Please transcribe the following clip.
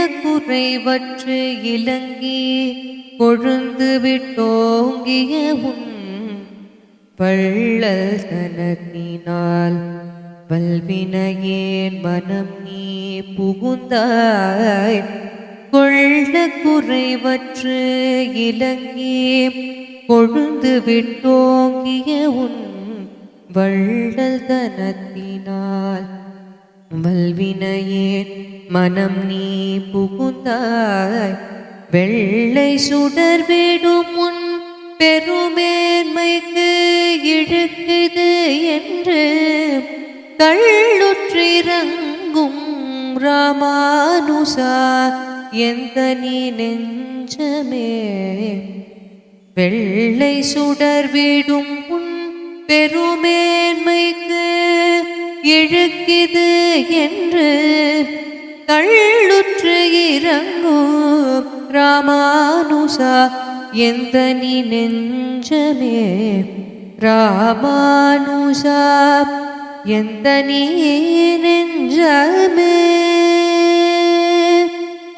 குறைவற்று இலங்கி கொழுந்து விட்டோங்கிய உன் வள்ளல் தனத்தினால் வல்வினையேன் மனம் நீ புகுந்தாய். கொள்ள குறைவற்று இலங்கி கொழுந்து விட்டோங்கிய உன் வள்ளல் தனத்தினால் வல்வினையேன் மனம் நீ புகுந்தாய். வெள்ளை சுடர் விடும் உன் பெருமேன்மைக்கு இழுக்குது என்று கள்ளுற்றிறங்கும் ராமானுசா எந்த நீ நெஞ்சமே. வெள்ளை சுடர் விடும் உன் பெருமேன்மைக்கு இழுக்குது என்று கள்ளுற்று இறங்கும் ராமானுசா எந்த நீ நெஞ்சமே. ராமானுசா எந்த நீ நெஞ்சமே.